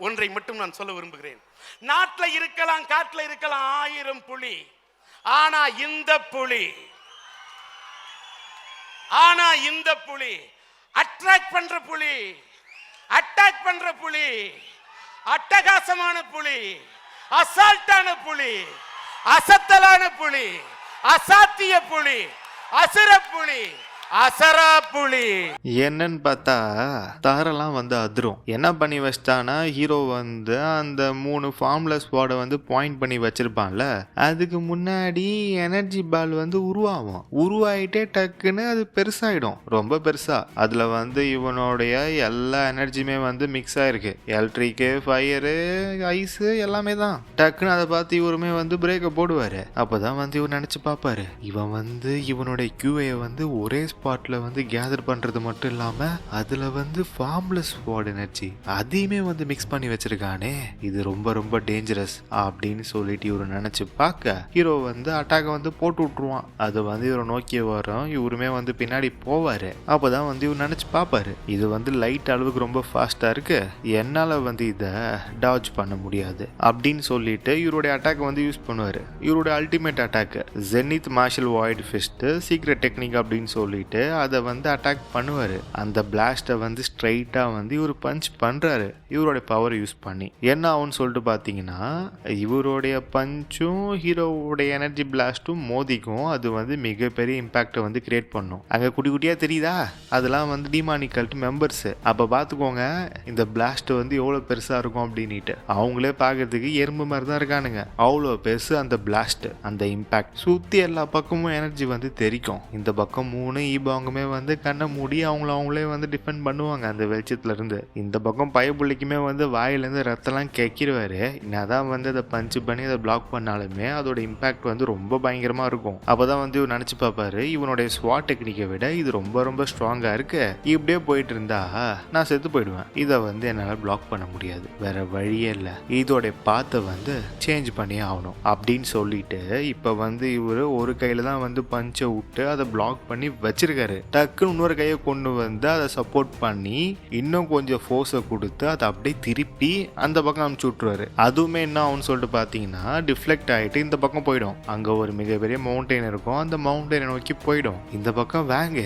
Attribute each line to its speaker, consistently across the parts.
Speaker 1: ஒன்றை மட்டும் நான் சொல்ல விரும்புகிறேன். நாட்டில் இருக்கலாம், காட்டில் இருக்கலாம் 1000 புலி, ஆனா இந்த புலி அட்ராக்ட் பண்ற புலி, அட்டாக் பண்ற புலி, அட்டகாசமான புலி, அசால்ட்டான புலி, அசத்தலான புலி, அசாத்திய புலி, அசுர புலி, அசரா புலி.
Speaker 2: என்னன்னு பார்த்தா தாரெல்லாம் வந்து அதிரும். என்ன பண்ணி வச்சிட்டானா, ஹீரோ வந்து அந்த 3 ஃபார்ம்லெஸ் வார்டை வந்து பாயிண்ட் பண்ணி வச்சிருப்பான்ல, அதுக்கு முன்னாடி எனர்ஜி பால் வந்து உருவாயிட்டே டக்குன்னு அது பெருசாயிடும், ரொம்ப பெருசா. அதுல வந்து இவனுடைய எல்லா எனர்ஜியுமே வந்து மிக்ஸ் ஆயிருக்கு. எலக்ட்ரிக்கு, ஃபயரு, ஐஸு எல்லாமே தான். டக்குன்னு அதை பார்த்து இவருமே வந்து பிரேக்கை போடுவாரு. அப்பதான் வந்து இவர் நினைச்சு பார்ப்பாரு, இவன் வந்து இவனுடைய கியூஐயை வந்து ஒரே ஸ்பாட்ல வந்து கேதர் பண்றது மட்டும் இல்லாம அதுல வந்து ஃபார்ம்லெஸ் வார்ட் எனர்ஜி அதையுமே வந்து மிக்ஸ் பண்ணி வச்சிருக்கானே, இது ரொம்ப ரொம்ப டேஞ்சரஸ் அப்படின்னு சொல்லிட்டு இவரு நினைச்சு பார்க்க ஹீரோ வந்து அட்டாக வந்து போட்டு விட்டுருவான். அது வந்து இவரை நோக்கி வரும். இவருமே வந்து பின்னாடி போவாரு. அப்பதான் வந்து இவர் நினைச்சு பார்ப்பாரு, இது வந்து லைட் அளவுக்கு ரொம்ப ஃபாஸ்டா இருக்கு, என்னால வந்து இதை டாஜ் பண்ண முடியாது அப்படின்னு சொல்லிட்டு இவருடைய அட்டாக் வந்து யூஸ் பண்ணுவாரு. இவருடைய ultimate attack zenith marshal void fist secret technique அப்படின்னு சொல்லிட்டு அதை வந்து அட்டாக் பண்ணுவாரு. அந்த பிளாஸ்டை வந்து ஸ்ட்ரைட்டா வந்து இவர் பஞ்ச் பண்றாரு இவருடைய பவர் யூஸ் பண்ணி. என்ன ஆகும்னு சொல்லிட்டு பாத்தீங்கன்னா, இவருடைய பஞ்சும் ஹீரோவுடைய எனர்ஜி பிளாஸ்டும் மோதிக்கும். அது வந்து மிகப்பெரிய இம்பாக்ட் வந்து கிரியேட் பண்ணும். அங்க குட்டி குட்டியா தெரியுதா, அதெல்லாம் வந்து டிமானிக் கல்ட் மெம்பர்ஸ். அப்ப பாத்துக்கோங்க இந்த பிளாஸ்ட் வந்து எவ்வளவு பெருசா இருக்கும் அப்படின்னுட்டு. அவங்களே பாக்குறதுக்கு எறும்பு மாதிரி தான் இருக்கானுங்க, அவ்வளோ பெருசு அந்த பிளாஸ்ட். அந்த இம்பாக்ட் சுத்தி எல்லா பக்கமும் எனர்ஜி வந்து தெரிக்கும். இந்த பக்கம் 3 ஈபாங்குமே வந்து கண்ணை மூடி அவங்களே வந்து டிஃபெண்ட் பண்ணுவாங்க அந்த வெளிச்சத்துல இருந்து. இந்த பக்கம் பயப்புள்ளிக்குமே வந்து வாயிலேருந்து ரத்தம்லாம் கேட்கிடுவாரு. என்னதான் வந்து அதை பஞ்ச் பண்ணி அதை பிளாக் பண்ணாலுமே அதோட இம்பாக்ட் வந்து ரொம்ப பயங்கரமா இருக்கும். அப்பதான் வந்து இவர் நினைச்சு பார்ப்பாரு, இவனுடைய ஸ்வாட் டெக்னிக்கை விட இது ரொம்ப ரொம்ப ஸ்ட்ராங்கா இருக்கு, இப்படியே போயிட்டு இருந்தா நான் செத்து போயிடுவேன், இதை வந்து என்னால பிளாக் பண்ண முடியாது, வேற வழியே இல்லை, இதோட பாத்தை வந்து சேஞ்ச் பண்ணி ஆகணும் அப்படின்னு சொல்லிட்டு இப்ப வந்து இவரு ஒரு கையில தான் வந்து பஞ்சை விட்டு அதை பிளாக் பண்ணி வச்சிருக்காரு. டக்குன்னு இன்னொரு கையை கொண்டு வந்து அதை சப்போர்ட் பண்ணி இன்னும் கொஞ்சம் ஃபோர்ஸை கொடுத்து அதை அப்படியே திருப்பி அந்த பக்கம் அனுப்பிச்சு விட்டுருவாரு. அதுவுமே என்ன ஆகும்னு சொல்லிட்டு பார்த்தீங்கன்னா, டிஃப்ளெக்ட் ஆகிட்டு இந்த பக்கம் போயிடும். அங்கே ஒரு மிகப்பெரிய மவுண்டெயின் இருக்கும், அந்த மவுண்டெயினை நோக்கி போயிடும். இந்த பக்கம் வாங்க,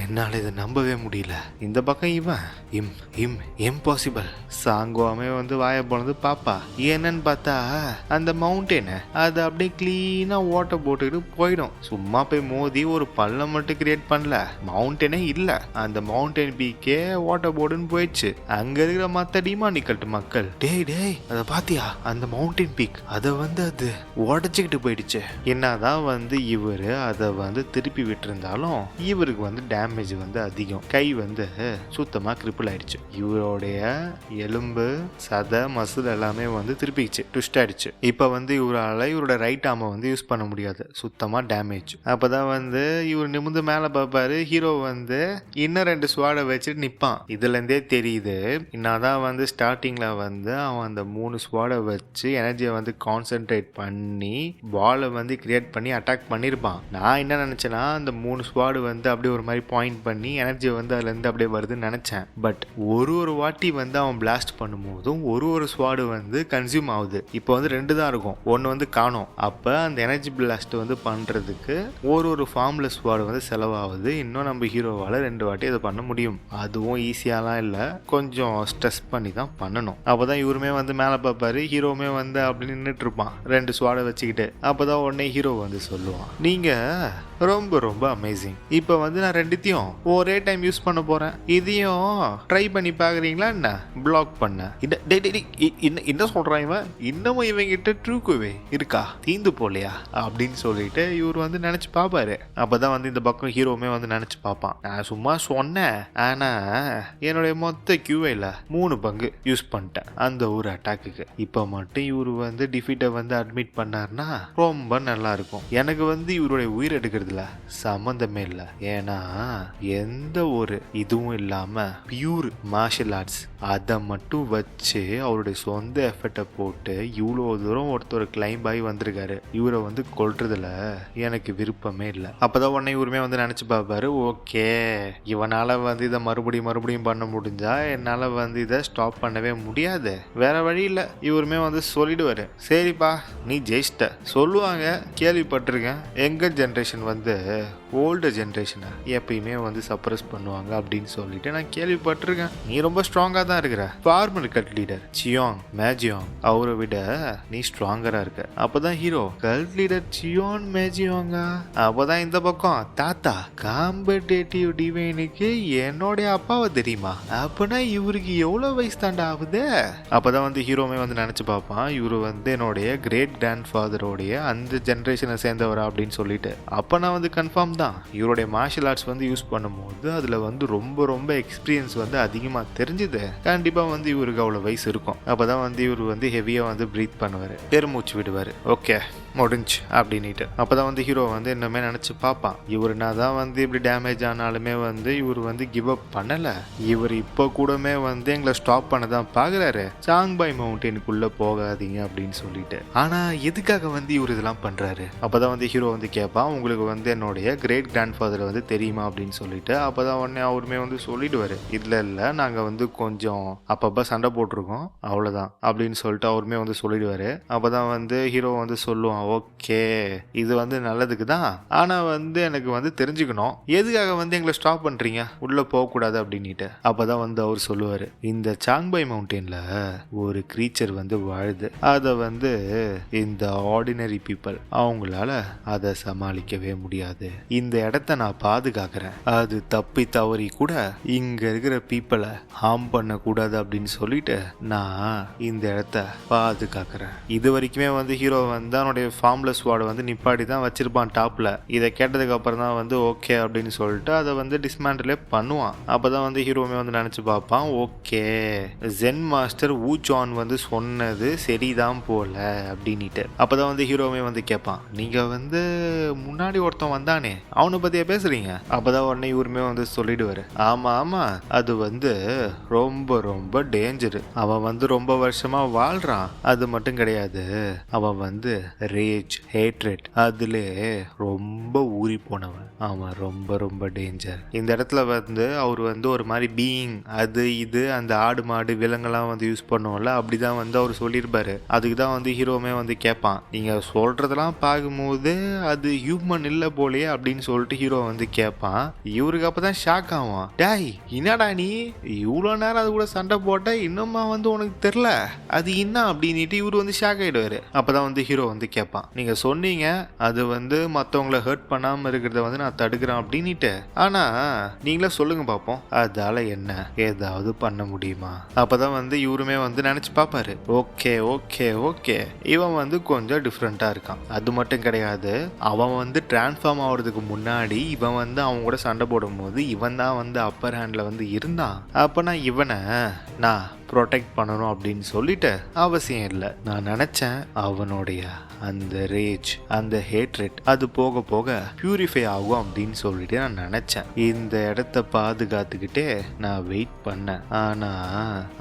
Speaker 2: என்னால் இதை நம்பவே முடியல. இந்த பக்கம் இவன் இம்பாசிபிள் சாங்குவாமே வந்து வாயை போனது பாப்பா. என்னன்னு பார்த்தா அந்த மவுண்டெயினை அது அப்படியே கிளீனா ஓட்ட போட்டுக்கிட்டு போயிடும். சும்மா போய் மோதி ஒரு பள்ளம் மட்டும் கிரியேட் பண்ணல, மவுண்டனே இல்ல, அந்த மவுண்டன் பீக்கே வாட்டர் போர்டுன்னு போயிடுச்சு. அங்க இருக்கிற மத்த டிமானிக்கல்ட் மக்கள், டேய் அதை பாத்தியா, அந்த மவுண்டன் பீக் அதை வந்து அது உடச்சுக்கிட்டு போயிடுச்சு. என்னதான் வந்து இவரு அதை வந்து திருப்பி விட்டு இருந்தாலும் இவருக்கு வந்து டேமேஜ் வந்து அதிகம். கை வந்து சுத்தமா கிரிப்பிள் ஆயிடுச்சு. இவருடைய எலும்பு சதை மசில் எல்லாமே வந்து திருப்பிச்சு, ட்விஸ்ட் ஆயிடுச்சு. இப்ப வந்து இவரால இவரோட ரைட் ஆர்மை வந்து யூஸ் பண்ண முடியாது, சுத்தமா டேமேஜ். அப்பதான் வந்து இவர் நிமிந்து மேல பார்ப்பாரு. ஹீரோ வந்து இன்னும் 2 ஸ்வாடை வச்சுட்டு நிப்பான். இதுல இருந்தே தெரியுது, என்னதான் வந்து ஸ்டார்டிங்ல வந்து அவன் அந்த 3 ஸ்வாடை வச்சு எனர்ஜியை வந்து கான்சென்ட்ரேட் பண்ணி பாலை வந்து கிரியேட் பண்ணி அட்டாக் பண்ணிருப்பான். நான் என்ன நினைச்சேன்னா, அந்த 3 ஸ்வாடு வந்து அப்படியே ஒரு மாதிரி பாயிண்ட் பண்ணி எனர்ஜியை வந்து அதுல இருந்து அப்படியே வருதுன்னு நினைச்சேன். பட் ஒரு வாட்டி வந்து அவன் பிளாஸ்ட் பண்ணும்போதும் ஒரு ஸ்வாடு வந்து கன்சியூம் ஆகுது. இப்போ வந்து 2 தான் இருக்கும், ஒன்னு வந்து காணோம். அப்ப அந்த எனர்ஜி பிளாஸ்ட் வந்து பண்றதுக்கு ஒரு ஃபார்ம்லெஸ் ஸ்வாடு வந்து செலவாகுது. இன்னும் நம்ம ஹீரோவால 2 வாட்டி இதை பண்ண முடியும். அதுவும் ஈஸியாலாம் இல்லை, கொஞ்சம் ஸ்ட்ரெஸ் பண்ணி தான் பண்ணணும். அப்பதான் இவருமே வந்து மேலே பார்ப்பாரு. ஹீரோவுமே வந்து அப்படி நின்றுட்டு இருப்பான் 2 ஸ்வாடை வச்சுக்கிட்டு. அப்பதான் உடனே ஹீரோ வந்து சொல்லுவான், நீங்க ரொம்ப ரொம்ப அமேசிங், இப்போ வந்து நான் 2த்தையும் ஒரே டைம் யூஸ் பண்ண போறேன், இதையும் ட்ரை பண்ணி பாக்குறீங்களா என்ன, பிளாக் பண்ண. என்ன சொல்றான் இவன், இன்னமும் இவங்கிட்ட ட்ரூக்குவே இருக்கா, தீந்து போலையா அப்படின்னு சொல்லிட்டு இவர் வந்து நினைச்சு பாப்பாரு. அப்பதான் வந்து இந்த பக்கம் ஹீரோவுமே வந்து நினைச்சு பார்ப்பான், நான் சும்மா சொன்னேன், ஆனா என்னுடைய மொத்த கியூஐல 3 பங்கு யூஸ் பண்ணிட்டேன் அந்த ஒரு அட்டாக்குக்கு. இப்ப மட்டும் இவரு வந்து டிஃபீட்டை வந்து அட்மிட் பண்ணாருன்னா ரொம்ப நல்லா இருக்கும். எனக்கு வந்து இவருடைய உயிர் எடுக்கிறதுல சம்மந்தமே இல்லை. ஏன்னா எந்த ஒரு இதுவும் இல்லாம பியூர் மார்ஷல் ஆர்ட்ஸ் அதை மட்டும் வச்சு அவருடைய சொந்த எஃபர்ட்டை போட்டு இவ்வளோ தூரம் ஒருத்தர் கிளைம் ஆகி வந்திருக்காரு. இவரை வந்து கொல்றதுல எனக்கு விருப்பமே இல்லை. அப்பதான் உடனே இவருமே வந்து நினைச்சு பார்ப்பாரு, ஓகே இவனால வந்து இதை மறுபடியும் பண்ண முடிஞ்சா என்னால வந்து இதை ஸ்டாப் பண்ணவே முடியாது, வேற வழி இல்லை. இவருமே வந்து சொல்லிடுவாரு, சரிப்பா நீ ஜெயிச்சிட்ட. சொல்லுவாங்க, கேள்விப்பட்டிருக்கேன், எங்க ஜென்ரேஷன் வந்து ஓல்டு ஜென்ரேஷனை எப்பயுமே வந்து சப்ரஸ் பண்ணுவாங்க அப்படின்னு சொல்லிட்டு நான் கேள்விப்பட்டிருக்கேன். நீ ரொம்ப ஸ்ட்ராங்காக தான் இருக்கிற. ஃபார்மர் கல்ட் லீடர் சியோங் மேஜியோங் அவரை விட நீ ஸ்ட்ராங்கரா இருக்க. அப்பதான் ஹீரோ, கல்ட் லீடர் சியோன் மேஜியோங்கா? அப்பதான் இந்த பக்கம் தாத்தா, காம்படேட்டிவ் டிவைனுக்கு என்னுடைய அப்பாவை தெரியுமா? அப்படின்னா இவருக்கு எவ்வளவு வயசு தாண்டா ஆகுது? அப்பதான் வந்து ஹீரோமே வந்து நினைச்சு பார்ப்பான், இவரு வந்து என்னுடைய கிரேட் கிராண்ட் ஃபாதரோடைய அந்த ஜென்ரேஷனை சேர்ந்தவரா அப்படின்னு சொல்லிட்டு. அப்ப நான் வந்து கன்ஃபார்ம் தான், இவருடைய மார்ஷல் ஆர்ட்ஸ் வந்து யூஸ் பண்ணும்போது அதுல வந்து ரொம்ப எக்ஸ்பீரியன்ஸ் வந்து அதிகமா தெரிஞ்சுது. கண்டிப்பா வந்து இவருக்கு அவ்வளவு வயசு இருக்கும். அப்பதான் வந்து இவர் வந்து ஹெவியா வந்து பிரீத் பண்ணுவாரு, பெருமூச்சு விடுவாரு. ஓகே முடிஞ்சு அப்படின்ட்டு. அப்பதான் வந்து ஹீரோ வந்து இன்னுமே நினைச்சு பார்ப்பான், இவருனா தான் வந்து இப்படி டேமேஜ் ஆனாலுமே வந்து இவர் வந்து கிவ் அப் பண்ணல. இவர் இப்போ கூடமே வந்து எங்களை ஸ்டாப் பண்ண தான் பாக்குறாரு, சாங்பாய் மவுண்டனுக்குள்ள போகாதீங்க அப்படின்னு சொல்லிட்டு. ஆனா எதுக்காக வந்து இவர் இதெல்லாம் பண்றாரு? அப்பதான் வந்து ஹீரோ வந்து கேட்பான், உங்களுக்கு வந்து என்னுடைய கிரேட் கிராண்ட் ஃபாதர் வந்து தெரியுமா அப்படின்னு சொல்லிட்டு. அப்பதான் உடனே அவருமே வந்து சொல்லிடுவாரு, இல்ல நாங்க வந்து கொஞ்சம் அப்பப்ப சண்டை போட்டிருக்கோம் அவ்வளவுதான் அப்படின்னு சொல்லிட்டு அவருமே வந்து சொல்லிடுவாரு. அப்பதான் வந்து ஹீரோ வந்து சொல்லுவான், ஓகே இது வந்து நல்லதுக்கு தான், ஆனா வந்து எனக்கு வந்து தெரிஞ்சுக்கணும், எதுக்காக வந்து எங்களை ஸ்டாப் பண்றீங்க, உள்ள போக கூடாது அப்படின்னுட்டு. அப்பதான் வந்து அவர் சொல்லுவாரு, இந்த சாங்பாய் மவுண்டன்ல ஒரு கிரீச்சர் வந்து வாழுது, அதை வந்து இந்த ஆர்டினரி பீப்புள் அவங்களால அதை சமாளிக்கவே முடியாது. இந்த இடத்த நான் பாதுகாக்கிறேன், அது தப்பி தவறி கூட இங்க இருக்கிற பீப்புளை ஹார்ம் பண்ண கூடாது அப்படின்னு சொல்லிட்டு நான் இந்த இடத்த பாதுகாக்கிறேன். இது வரைக்குமே வந்து ஹீரோ வந்து அவனுடைய ஃபார்ம்லெஸ் வார்டை வந்து நிப்பாடி தான் வச்சிருப்பான் டாப்ல. இதை கேட்டதுக்கு அப்புறம் தான் வந்து ஓகே அப்படின்னு சொல்லிட்டு அதை வந்து டிஸ்மேண்டிலே பண்ணுவான். அப்பதான் வந்து ஹீரோமே வந்து நினைச்சு பார்ப்பான், ஓகே ஜென் மாஸ்டர் வூ ஜான் வந்து சொன்னது சரிதான் போல அப்படின்ட்டு. அப்பதான் வந்து ஹீரோமே வந்து கேட்பான், நீங்க வந்து முன்னாடி ஒருத்தன் வந்தானே அவனை பத்தியா பேசுறீங்க? அப்பதான் உடனே இவருமே வந்து சொல்லிடுவாரு, ஆமா அது வந்து ரொம்ப டேஞ்சர், அவன் வந்து ரொம்ப வருஷமா வாழ்றான், அது மட்டும் கிடையாது, அவன் வந்து ரேஜ் ஹேட்ரெட் அதுல ரொம்ப ஊறி போனவன், அவன் ரொம்ப டேஞ்சர். இந்த இடத்துல வந்து அவர் வந்து ஒரு மாதிரி பீயிங் அது இது அந்த ஆடு மாடு விலங்கெல்லாம் வந்து யூஸ் பண்ணுவோம்ல, அப்படிதான் வந்து அவர் சொல்லியிருப்பாரு. அதுக்கு தான் வந்து ஹீரோமே வந்து கேட்பான், நீங்க சொல்றதெல்லாம் பார்க்கும்போது அது ஹியூமன் இல்லை போலே அப்படின்னு சொல்லிட்டு ஹீரோ வந்து கேட்பான். இவருக்கு அப்பதான் ஷாக் ஆகும், டாய் என்னடா நீ இவ்வளோ நேரம் அது கூட சண்டை போட்ட இன்னுமா வந்து உனக்கு தெரியல அது என்ன அப்படின்ட்டு இவரு வந்து ஷாக் ஆயிடுவாரு. அப்பதான் வந்து ஹீரோ வந்து கேட்பான், நீங்க சொன்னீங்க அது வந்து மற்றவங்களை ஹர்ட் பண்ணாம இருக்கிறத வந்து நான் தடுக்கிறேன் அப்படின்ட்டு, ஆனா நீங்களே சொல்லுங்க பார்ப்போம், அதால என்ன ஏதாவது பண்ண முடியுமா? அப்பதான் வந்து இவருமே வந்து நினைச்சு பார்ப்பாரு, ஓகே இவன் வந்து கொஞ்சம் டிஃப்ரெண்டா இருக்கான், அது மட்டும் கிடையாது, அவன் வந்து டிரான்ஸ்ஃபார்ம் ஆகுறதுக்கு முன்னாடி இவன் வந்து அவன் கூட சண்டை போடும் போது இவன் தான் வந்து அப்பர் ஹேண்ட்ல வந்து இருந்தான். அப்ப நான் இவனை நான் ப்ரொடெக்ட் பண்ணணும் அப்படின்னு சொல்லிட்டு அவசியம் இல்லை. நான் நினைச்சேன் அவனுடைய அந்த ரேஜ் அந்த ஹேட்ரெட் அது போக போக பியூரிஃபை ஆகும் அப்படின்னு சொல்லிட்டு நான் நினைச்சேன். இந்த இடத்த பாதுகாத்துக்கிட்டே நான் வெயிட் பண்ணேன், ஆனா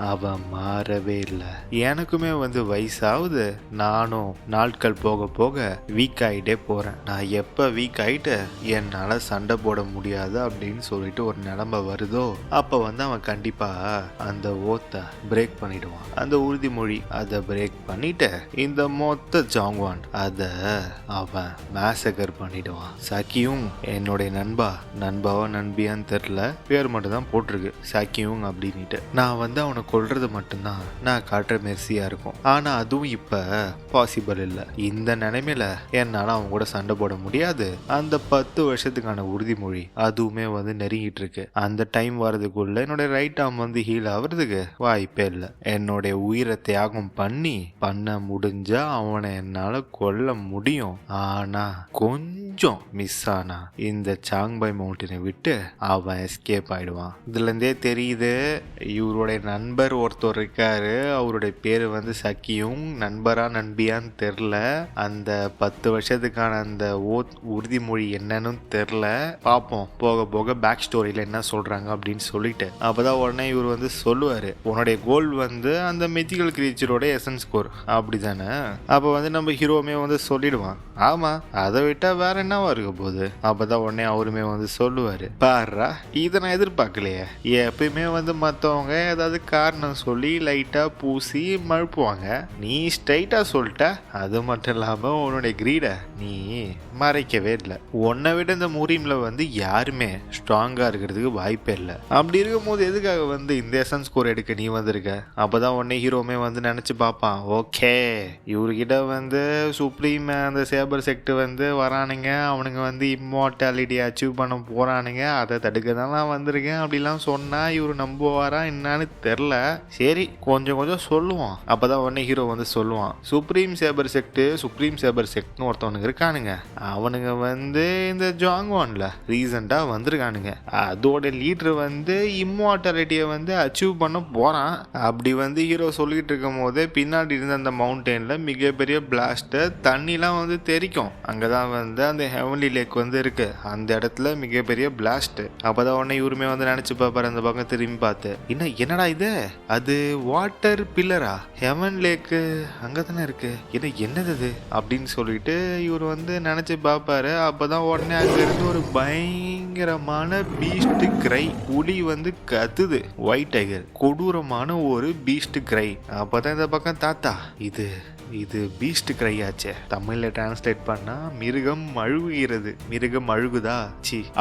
Speaker 2: அவன் மாறவே இல்லை. எனக்குமே வந்து வயசாகுது, நானும் நாட்கள் போக போக வீக் ஆகிட்டே போறேன். நான் எப்ப வீக் ஆயிட்டு என்னால சண்டை போட முடியாது அப்படின்னு சொல்லிட்டு ஒரு நிலைமை வருதோ அப்ப வந்து அவன் கண்டிப்பா அந்த ஓத்தை பிரேக் பண்ணிடுவான். அந்த உறுதிமொழி அதை பிரேக் பண்ணிட்டு இந்த மொத்த ஜாங்வான் அதை அவன் மேசகர் பண்ணிடுவான். சக்கியும் என்னுடைய நண்பாவா நண்பியான்னு தெரியல, பேர் மட்டும் தான் போட்டிருக்கு சக்கியும் அப்படின்ட்டு. நான் வந்து அவனை கொல்றது மட்டும்தான் நான் காட்டுற மெர்சியா இருக்கும், ஆனா அதுவும் இப்ப பாசிபிள் இல்லை. இந்த நிலைமையில என்னால அவன் கூட சண்டை போட முடியாது. அந்த 10 வருஷத்துக்கான உறுதிமொழி அதுவுமே வந்து நெருங்கிட்டு இருக்கு. அந்த டைம் வர்றதுக்குள்ள என்னோட ரைட் ஆர்ம் வந்து ஹீல் ஆகுறதுக்கு வாய்ப்பே இல்லை. என்னுடைய உயிரை தியாகம் பண்ண முடிஞ்சா அவனை என்னால அவனால கொல்ல முடியும். ஆனா கொஞ்சம் மிஸ் ஆனா இந்த சாங்பாய் மவுண்டனை விட்டு அவன் எஸ்கேப் ஆயிடுவான். இதுல இருந்தே தெரியுது இவருடைய நண்பர் ஒருத்தர் இருக்காரு. அவருடைய பேரு வந்து சக்கியும். நண்பரா நண்பியான்னு தெரில. அந்த 10 வருஷத்துக்கான அந்த உறுதிமொழி என்னன்னு தெரில. பார்ப்போம் போக போக பேக் ஸ்டோரியில என்ன சொல்றாங்க அப்படின்னு சொல்லிட்டு. அப்பதான் உடனே இவர் வந்து சொல்லுவாரு, உன்னுடைய கோல் வந்து அந்த மெத்திக்கல் கிரீச்சரோட எசன்ஸ் கோர் அப்படிதானே. அப்ப வந்து நம்ம ஹீரோமே வந்து சொல்லிடுவான், ஆமா அதை விட்டா வேற என்னவா இருக்க போகுது. அப்பதான் உடனே அவருமே வந்து சொல்லுவாரு, பாருடா இதை நான் எதிர்பார்க்கலையே. எப்பயுமே வந்து மற்றவங்க ஏதாவது காரணம் சொல்லி லைட்டா பூசி மழுப்புவாங்க, நீ ஸ்ட்ரைட்டா சொல்லிட்ட. அது மட்டும் இல்லாம உன்னுடைய கிரீட நீ மறைக்கவே இல்லை. உன்னை விட இந்த முரீம்ல வந்து யாருமே ஸ்ட்ராங்கா இருக்கிறதுக்கு வாய்ப்பே இல்லை. அப்படி இருக்கும் போது எதுக்காக வந்து இந்த எசன்ஸ் ஸ்கோர் எடுக்க நீ வந்திருக்க. அப்பதான் உடனே ஹீரோமே வந்து நினைச்சு பார்ப்பான், ஓகே இவர்கிட்ட வந்து சுப்ரீம் அந்த சேபர் செக்ட் வந்து வரானுங்க, அவனுங்க வந்து இம்மார்டாலிட்டி அச்சீவ் பண்ண போறானுங்க, அதை தடுக்க தான் நான் வந்திருக்கேன் அப்படிலாம் சொன்னா இவரு நம்புவாரா என்னன்னு தெரில. சரி கொஞ்சம் கொஞ்சம் சொல்லுவான். அப்பதான் உடனே ஹீரோ வந்து சொல்லுவான், சுப்ரீம் சேபர் செக்ட்னு ஒருத்தவனுங்க இருக்கானுங்க, அவனுங்க வந்து இந்த ஜாங்வான்ல ரீசெண்டா வந்திருக்கானுங்க. அதோட லீடர் வந்து இம்மார்டாலிட்டியை வந்து அச்சீவ் பண்ண போறான். அப்படி வந்து ஹீரோ சொல்லிட்டு இருக்கும் போதே பின்னாடி இருந்த அந்த மவுண்டன்ல மிகப்பெரிய பிளாஸ்டர் தண்ணிலாம் வந்து தெரிக்கும். அங்கதான் வந்து அந்த ஹெவன்லி லேக் வந்து இருக்கு. அந்த இடத்துல மிகப்பெரிய பிளாஸ்ட். அப்பதான் உடனே இவருமே வந்து நினைச்சு பார்ப்பாரு அந்த பக்கம் திரும்பி பார்த்து, என்னடா இது, அது வாட்டர் பில்லரா, ஹெவன் லேக்கு அங்கதானே இருக்கு, என்னது அது அப்படின்னு சொல்லிட்டு இவர் வந்து நினைச்சு பார்ப்பாரு. அப்பதான் உடனே அங்க இருந்து ஒரு பயங்கரமான பீஸ்ட் கிரை புலி வந்து கத்துது. ஒயிட் டைகர் கொடூரமான ஒரு பீஸ்ட் கிரை. அப்பதான் இந்த பக்கம் தாத்தா இது பீஸ்ட் கிரை ஆச்சே, தமிழ்ல டிரான்ஸ்லேட் பண்ணா மிருகம் அழுகுகிறது. மிருகம் அழுகுதா,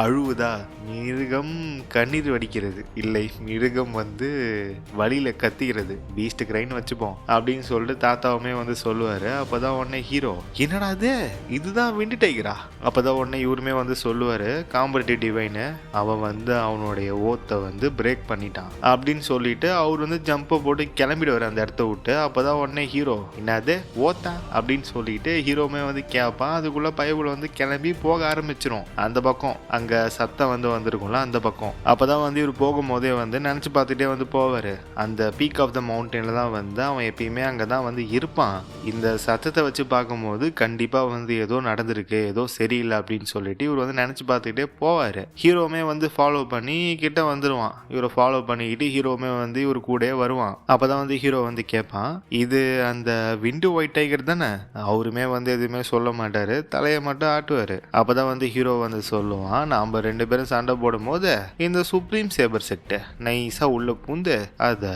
Speaker 2: அழுவுதா, மிருகம் கண்ணீர் வடிக்கிறது, இல்லை மிருகம் வந்து வழியில கத்துகிறது, பீஸ்ட் கிரைன்னு வச்சுப்போம் அப்படின்னு சொல்லிட்டு தாத்தாவுமே வந்து சொல்லுவாரு. அப்பதான் உடனே ஹீரோ, என்னடா இதுதான் விண்டு டைகரா. அப்பதான் உடனே இவருமே வந்து சொல்லுவாரு, காம்படிட்டிவ் டிவைன் அவன் வந்து அவனுடைய ஓத்தை வந்து பிரேக் பண்ணிட்டான் அப்படின்னு சொல்லிட்டு அவர் வந்து ஜம்ப போட்டு கிளம்பிடுவாரு அந்த இடத்த விட்டு. அப்பதான் உடனே ஹீரோ, என்னது ஓத்தா அப்படின்னு சொல்லிட்டு ஹீரோமே வந்து கேட்பான். அதுக்குள்ள பயபுல வந்து கிளம்பி போக ஆரம்பிச்சிரும். அந்த பக்கம் அங்க சத்தம் வந்து வந்திருக்கும்ல அந்த பக்கம். அப்பதான் வந்து இவர் போகும்போதே வந்து நினைச்சு பார்த்துட்டே வந்து போவாரு. அந்த பீக் ஆஃப் த மவுண்டன்ல தான் வந்து அவன் எப்பயுமே அங்கதான் வந்து இருப்பான். இந்த சத்தத்தை வச்சு பார்க்கும்போது கண்டிப்பா வந்து ஏதோ நடந்திருக்கு, ஏதோ சரியில்லை அப்படின்னு சொல்லிட்டு இவர் வந்து நினைச்சு பார்த்துக்கிட்டே போவாரு. ஹீரோமே வந்து ஃபாலோ பண்ணி கிட்ட வந்துருவான். இவரை ஃபாலோ பண்ணிக்கிட்டு ஹீரோமே வந்து இவர் கூட வருவான். அப்பதான் வந்து ஹீரோ வந்து கேட்பான், இது அந்த விண்டு ஒயிட் டைகர் தானே. அவருமே வந்து எதுவுமே சொல்ல மாட்டாரு, தலையை மட்டும் ஆட்டுவாரு. அப்பதான் வந்து ஹீரோ வந்து சொல்லுவான், நாம 2 பேரும் சண்டை போடும் போது இந்த சுப்ரீம் சேபர் செக்ட் நைஸா உள்ள பூந்து அத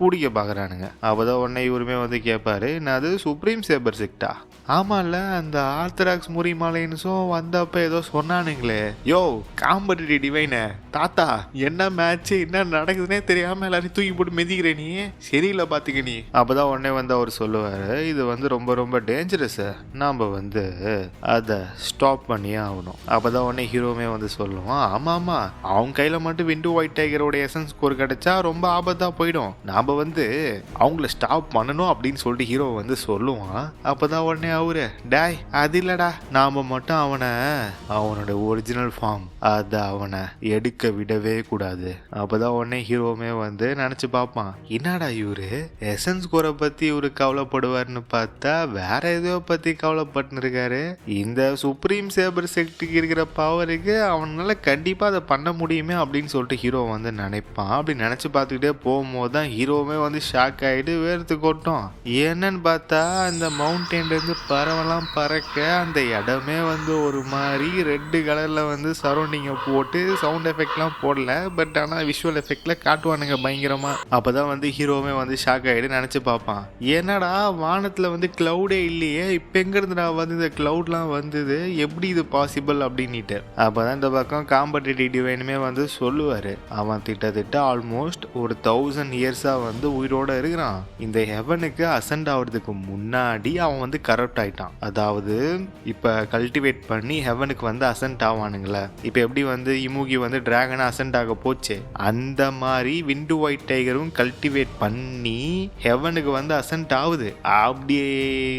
Speaker 2: குடிக்க பாக்குறானுங்க. அப்பதான் உடனே இவருமே வந்து கேட்பாரு, அது சுப்ரீம் சேபர் செக்டா. ஆமால, அந்த ஆர்த்தடாக்ஸ் முறிமாலைன்ஸும் வந்தப்ப ஏதோ சொன்னானுங்களே. யோ காம்படிட்டிவ் டிவைன தாத்தா, என்ன மேட்ச் என்ன நடக்குதுன்னே தெரியாம எல்லாரையும் தூக்கி போட்டு மெதிக்கிற நீ, சரியில்லை பாத்துக்க நீ. அப்பதான் உடனே வந்து அவர் சொல்லுவாரு, இது வந்து ரொம்ப ரொம்ப டேஞ்சரஸ், நாம வந்து அதை ஸ்டாப் பண்ணியே ஆகணும். அப்பதான் உடனே ஹீரோமே வந்து சொல்லுவான், ஆமா அவங்க கையில மட்டும் விண்டு ஒயிட் டைகரோட எசன்ஸ் ஸ்கோர் கிடைச்சா ரொம்ப ஆபத்தா போயிடும், நாம வந்து அவங்கள ஸ்டாப் பண்ணணும் அப்படின்னு சொல்லிட்டு ஹீரோ வந்து சொல்லுவான். அப்பதான் உடனே அவரு, டாய் அது இல்லடா, நாம மட்டும் அவனோட ஒரிஜினல் ஃபார்ம் அதை அவனை எடுக்க விடவே கூடாது. அப்பதான் உடனே ஹீரோமே வந்து நினைச்சு பார்ப்பான், என்னடா இவரு எசன்ஸ் ஸ்கோரை பத்தி இவரு கவலைப்படுவார்னு பார்த்தா வேற ஏதோ பத்தி கவலைப்பட்டு இருக்காரு. இந்த சுப்ரீம் சேபர் செக்டுக்கு இருக்கிற பவருக்கு அவனால கண்டிப்பா அதை பண்ண முடியுமே அப்படின்னு சொல்லிட்டு ஹீரோ வந்து நினைப்பான். அப்படி நினைச்சு பார்த்துக்கிட்டே போகும்போது தான் ஹீரோவே வந்து ஷாக் ஆகிட்டு வேர்த்து கொட்டும். என்னன்னு பார்த்தா அந்த மவுண்டன்ல இருந்து பறவெல்லாம் பறக்க அந்த இடமே வந்து ஒரு மாதிரி ரெட் கலர்ல வந்து சரௌண்டிங்கை போட்டு சவுண்ட் எஃபெக்ட்லாம் போடல, பட் ஆனால் விஷுவல் எஃபெக்ட்ல காட்டுவானுங்க பயங்கரமா. அப்பதான் வந்து ஹீரோவே வந்து ஷாக் ஆகிட்டு நினைச்சு பார்ப்பான், என்னடா வானத்துல வந்து கிளவுடே இல்லையே, இப்ப எங்க இருந்து வந்து இந்த கிளவுட்லாம் வந்தது, எப்படி இது பாசிபிள் அப்படின்னுட்டு. அப்பதான் இந்த பக்கம் காம்படிட்டிவ் டிவைனுமே வந்து சொல்லுவாரு, அவன் திட்டத்திட்ட ஆல்மோஸ்ட் ஒரு 1000 இயர்ஸா வந்து உயிரோட இருக்கிறான். இந்த ஹெவனுக்கு அசெண்ட் ஆகுறதுக்கு முன்னாடி அவன் வந்து கரப்ட் ஆயிட்டான். அதாவது இப்ப கல்டிவேட் பண்ணி ஹெவனுக்கு வந்து அசெண்ட் ஆவானுங்களே, இப்ப எப்படி வந்து இமுகி வந்து டிராகன் அசெண்ட் ஆக போச்சு, அந்த மாதிரி விண்டு ஒயிட் டைகரும் கல்டிவேட் பண்ணி ஹெவனுக்கு வந்து அசெண்ட் ஆகுது. அப்படி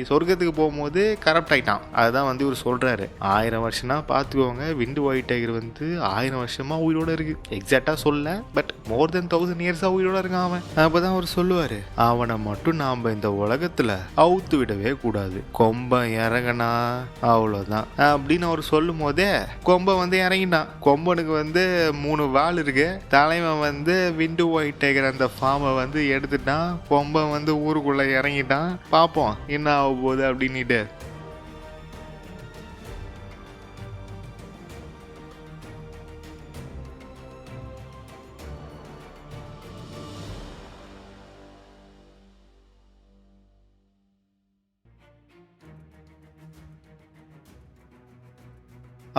Speaker 2: சொர்க்கத்துக்கு போகும்போது கரப்ட் ஆயிட்டான். அதுதான் வந்து இவர் சொல்றாரு, 1000 வருஷம்னா பார்த்துக்கோங்க, விண்டு ஒயிட் டைகர் வந்து 1000 வருஷமா உயிரோட இருக்கு. எக்ஸாக்டா சொல்ல, பட் மோர் தென் 1000 இயர்ஸா உயிரோட இருக்கான் அவன். அப்பதான் அவர் சொல்லுவாரு, அவனை மட்டும் நாம இந்த உலகத்துல அவுத்து விடவே கூடாது, கொம்ப இறங்கினா அவ்வளவுதான் அப்படின்னு அவர் சொல்லும் போதே கொம்ப வந்து இறங்கிட்டான். கொம்பனுக்கு வந்து 3 வால் இருக்கு. தலைவன் வந்து விண்டு ஒயிட் டைகர் அந்த ஃபார்மை வந்து எடுத்துட்டான். கொம்பன் வந்து ஊருக்குள்ள இறங்கிட்டான். பார்ப்போம் என்ன ஆக போகுது அப்படின்னுட்டு.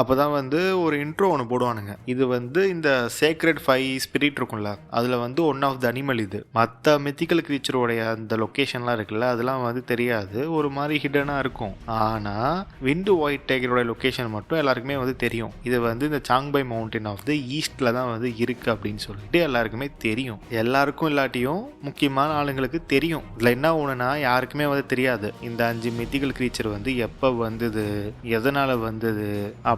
Speaker 2: அப்போ தான் வந்து ஒரு இன்ட்ரோ ஒன்று போடுவானுங்க. இது வந்து இந்த சேக்ரெட் 5 ஸ்பிரிட் இருக்கும்ல, அதில் வந்து ஒன் ஆஃப் த அனிமல். இது மற்ற மித்திக்கல் க்ரீச்சரோடைய அந்த லொக்கேஷன்லாம் இருக்குல்ல, அதெல்லாம் வந்து தெரியாது, ஒரு மாதிரி ஹிடனாக இருக்கும். ஆனால் விண்டு ஒயிட் டைகரோட லொக்கேஷன் மட்டும் எல்லாருக்குமே வந்து தெரியும். இது வந்து இந்த சாங்பை மவுண்டன் ஆஃப் த ஈஸ்டில் தான் வந்து இருக்குது அப்படின்னு சொல்லிட்டு எல்லாருக்குமே தெரியும். எல்லாருக்கும் இல்லாட்டியும் முக்கியமான ஆளுங்களுக்கு தெரியும். இதில் என்ன ஒன்றுனா, யாருக்குமே வந்து தெரியாது இந்த 5 மித்திக்கல் க்ரீச்சர் வந்து எப்போ வந்தது, எதனால் வந்தது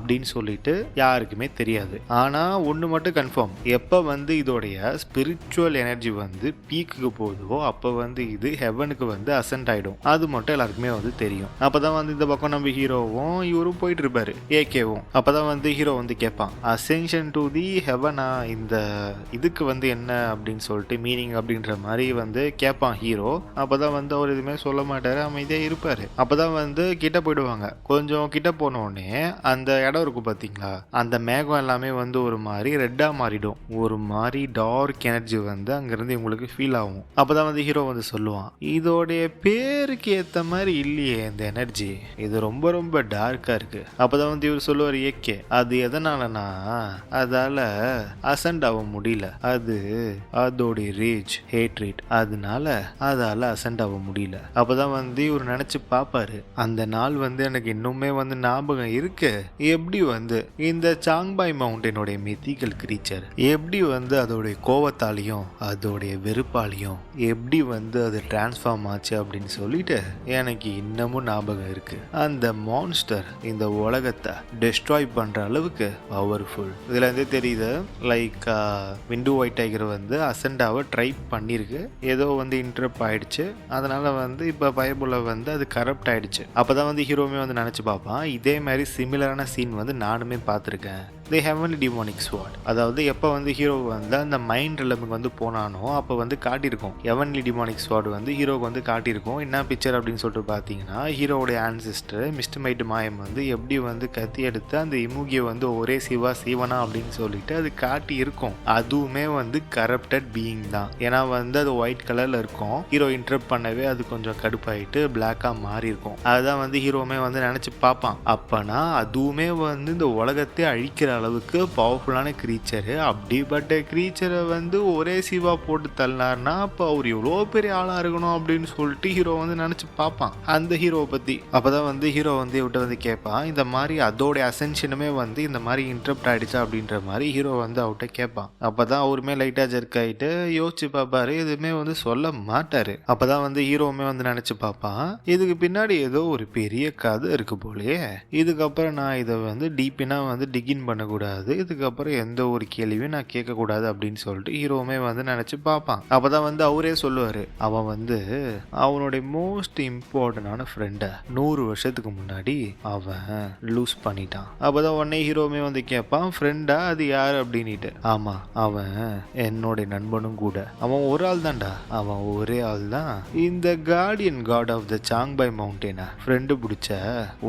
Speaker 2: அப்படின்னு சொல்லிட்டு யாருக்குமே தெரியாது. ஆனா ஒண்ணு மட்டும் கன்ஃபார்ம், எப்ப வந்து இதோடைய ஸ்பிரிச்சுவல் எனர்ஜி வந்து பீக்குக்கு போகுதோ அப்ப வந்து இது ஹெவனுக்கு வந்து அசென்ட் ஆயிடும். அது மட்டும் எல்லாருக்குமே வந்து தெரியும். அப்பதான் வந்து இந்த பக்கம் நம்ம ஹீரோவும் இவரும் போயிட்டு இருப்பாரு, ஏகேவும். அப்பதான் வந்து ஹீரோ வந்து கேட்பான், அசென்ஷன் டு தி ஹெவனா, இந்த இதுக்கு வந்து என்ன அப்படின்னு சொல்லிட்டு மீனிங் அப்படின்ற மாதிரி வந்து கேட்பான் ஹீரோ. அப்பதான் வந்து அவர் எதுவுமே சொல்ல மாட்டாரு, அமைதியா இருப்பாரு. அப்பதான் வந்து கிட்ட போயிடுவாங்க. கொஞ்சம் கிட்ட போன உடனே அந்த இடம் இருக்கும் பாத்தீங்களா, அந்த மேகம் எல்லாமே வந்து ஒரு மாதிரி ரெட்டா மாறிடும். ஒரு மாதிரி டார்க் எனர்ஜி வந்து அங்கிருந்து உங்களுக்கு ஃபீல் ஆகும். அப்பதான் வந்து ஹீரோ வந்து சொல்லுவான், இதோடைய பேருக்கு ஏத்த மாதிரி இல்லையே இந்த எனர்ஜி, இது ரொம்ப ரொம்ப டார்க்கா இருக்கு. அப்பதான் வந்து இவர் சொல்லுவார், ஏகே அது எதனாலனா அதால அசென்ட் ஆக முடியல, அது அதோடைய ரேஜ் ஹேட்ரேட், அதனால அதால அசென்ட் ஆக முடியல. அப்பதான் வந்து இவர் நினைச்சு பாப்பாரு, அந்த நாள் வந்து எனக்கு இன்னுமே வந்து ஞாபகம் இருக்கு, எப்படி வந்து இந்த சாங்பாய் மவுண்டனுடைய மித்திக்கல் கிரீச்சர் எப்படி வந்து அதோடைய கோவத்தாலையும் அதோடைய வெறுப்பாலையும் எப்படி வந்து அது டிரான்ஸ்ஃபார்ம் ஆச்சு அப்படின்னு சொல்லிட்டு எனக்கு இன்னமும் ஞாபகம் இருக்கு. அந்த மான்ஸ்டர் இந்த உலகத்தை டெஸ்ட்ராய் பண்ற அளவுக்கு பவர்ஃபுல். இதுல இருந்து தெரியுது, லைக் விண்டு ஒயிட் டைகர் வந்து அசெண்டாவை ட்ரை பண்ணிருக்கு, ஏதோ வந்து இன்டரப்ட் ஆயிடுச்சு, அதனால வந்து இப்ப பைபிள வந்து அது கரப்ட் ஆயிடுச்சு. அப்பதான் வந்து ஹீரோமே வந்து நினைச்சு பார்ப்பான், இதே மாதிரி சிமிலரான சீன் வந்து நானுமே பார்த்துருக்கேன். தி ஹெவன்லி டிமானிக் ஸ்வாட், அதாவது எப்போ வந்து ஹீரோ வந்து அந்த மைண்ட் ரெலமுக்கு வந்து போனானோ அப்போ வந்து காட்டியிருக்கும். ஹெவன்லி டிமானிக் ஸ்வாட் வந்து ஹீரோக்கு வந்து காட்டியிருக்கும். என்ன பிக்சர் அப்படின்னு சொல்லிட்டு பார்த்தீங்கன்னா, ஹீரோடைய ஆன்சிஸ்டர் மிஸ்டர் மைட் மாயம் வந்து எப்படி வந்து கத்தி எடுத்து அந்த இமுகியை வந்து ஒரே சிவனா அப்படின்னு சொல்லிட்டு அது காட்டி இருக்கும். அதுவுமே வந்து கரப்டட் பீயிங் தான். ஏன்னா வந்து அது ஒயிட் கலர்ல இருக்கும். ஹீரோ இன்டரப்ட் பண்ணவே அது கொஞ்சம் கடுப்பாயிட்டு பிளாக்கா மாறி இருக்கும். அதுதான் வந்து ஹீரோமே வந்து நினைச்சு பார்ப்பான், அப்பனா அதுவுமே வந்து இந்த உலகத்தை அழிக்கிற அளவுக்கு பவர்ஃபுல்லான கிரீச்சரு. அப்படிப்பட்ட கிரீச்சரை வந்து ஒரே சிவா போட்டு தள்ளினார்னா அப்போ அவர் எவ்வளோ பெரிய ஆளாக இருக்கணும் அப்படின்னு சொல்லிட்டு ஹீரோ வந்து நினச்சி பார்ப்பான் அந்த ஹீரோவை பற்றி. அப்போதான் வந்து ஹீரோ வந்து இவட்ட வந்து கேட்பான், இந்த மாதிரி அதோடைய அசென்ஷனுமே வந்து இந்த மாதிரி இன்டரப்ட் ஆகிடுச்சா அப்படின்ற மாதிரி ஹீரோ வந்து அவர்கிட்ட கேட்பான். அப்போ தான் அவருமே லைட்டாக ஜெர்க் ஆகிட்டு யோசிச்சு பார்ப்பாரு, எதுவுமே வந்து சொல்ல மாட்டார். அப்போ தான் வந்து ஹீரோவுமே வந்து நினச்சி பார்ப்பான், இதுக்கு பின்னாடி ஏதோ ஒரு பெரிய கதை இருக்கு போலயே, இதுக்கப்புறம் நான் இதை வந்து டீப்பினா வந்து டிகின் பண்ணக்கூடாது, இதுக்கப்புறம் எந்த ஒரு கேள்வியும் நான் கேட்கக்கூடாது அப்படின்னு சொல்லிட்டு ஹீரோவுமே வந்து நினைச்சு பார்ப்பான். அப்பதான் வந்து அவரே சொல்லுவாரு, அவன் வந்து அவனுடைய மோஸ்ட் இம்பார்ட்டன்டான ஃப்ரெண்டை 100 வருஷத்துக்கு முன்னாடி அவன் லூஸ் பண்ணிட்டான். அப்பதான் உடனே ஹீரோவுமே வந்து கேட்பான், ஃப்ரெண்டா அது யாரு அப்படின்னுட்டு. ஆமா, அவன் என்னுடைய நண்பனும் கூட. அவன் ஒரு ஆள் தான்டா, அவன் ஒரே ஆள் தான், இந்த guardian god of the Changbai மவுண்டனை ஃப்ரெண்டு பிடிச்ச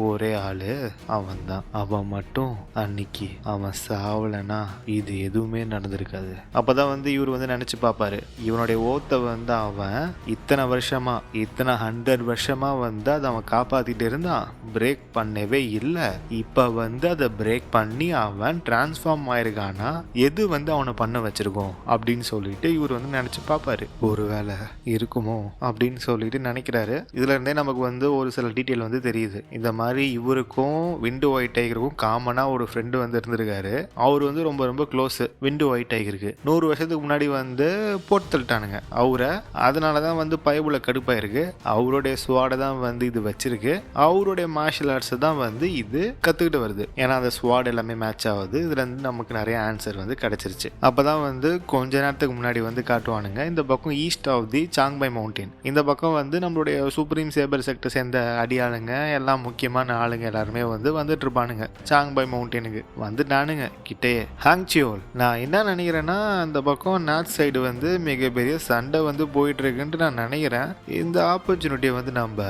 Speaker 2: ஒரே ஆளு அவன் தான். அவன் மட்டும் அன்னைக்கு அவன் சாவலனா இது எதுவுமே நடந்திருக்காது. அப்பதான் வந்து இவர் வந்து நினைச்சு பார்ப்பாரு, இவனுடைய ஓத்தை வந்து அவன் இத்தனை வருஷமா, இத்தனை 100 வருஷமா வந்து அதை அவன் காப்பாத்திட்டு இருந்தான், பிரேக் பண்ணவே இல்லை. இப்ப வந்து அதை பிரேக் பண்ணி அவன் டிரான்ஸ்ஃபார்ம் ஆயிருக்கானா, எது வந்து அவனை பண்ண வச்சிருக்கோம் அப்படின்னு சொல்லிட்டு இவர் வந்து நினைச்சு பார்ப்பாரு. ஒருவேளை இருக்குமோ அப்படின்னு சொல்லிட்டு நினைக்கிறாரு. இதுல இருந்தே நமக்கு வந்து ஒரு சில டீட்டெயில் வந்து தெரியுது. இந்த மாதிரி இவருக்கும் விண்டு ஒயிட் டைகருக்கும் காமனா ஒரு ஃப்ரெண்டு வந்து இருந்திருக்காரு. அவர் வந்து ரொம்ப ரொம்ப க்ளோஸ் விண்டு ஒயிட் டைகருக்கு. 100 வருஷத்துக்கு முன்னாடி வந்து போட்டு தள்ளிட்டானுங்க அவரை. அதனால தான் வந்து பயபுல கடுப்பாயிருக்கு. அவருடைய ஸ்வாடை தான் வந்து இது வச்சிருக்கு. அவருடைய மார்ஷல் ஆர்ட்ஸை தான் வந்து இது கற்றுக்கிட்டு வருது. ஏன்னா அந்த ஸ்வாட் எல்லாமே மேட்ச் ஆகுது. இதுல இருந்து நமக்கு நிறைய ஆன்சர் வந்து கிடைச்சிருச்சு. அப்பதான் வந்து கொஞ்ச நேரத்துக்கு முன்னாடி வந்து காட்டுவானுங்க. இந்த பக்கம் ஈஸ்ட் ஆஃப் தி சாங்பை மவுண்டன், இந்த பக்கம் வந்து நம்மளுடைய சுப்ரீம் சேபர் செக்டர் சேர்ந்த அடியாளுங்க எல்லாம் முக்கியமான ஆளுங்க எல்லாருமே வந்து வந்துட்டு இருப்பானுங்க. சாங்பை மவுண்டனுக்கு வந்துட்டானுங்க கிட்டே. ஹாங்சியோல், நான் என்ன நினைக்கிறேன்னா அந்த பக்கம் நார்த் சைடு வந்து மிகப்பெரிய சண்டை வந்து போயிட்டு இருக்குன்ட்டு நான் நினைக்கிறேன். இந்த ஆப்பர்ச்சுனிட்டியை வந்து நம்ம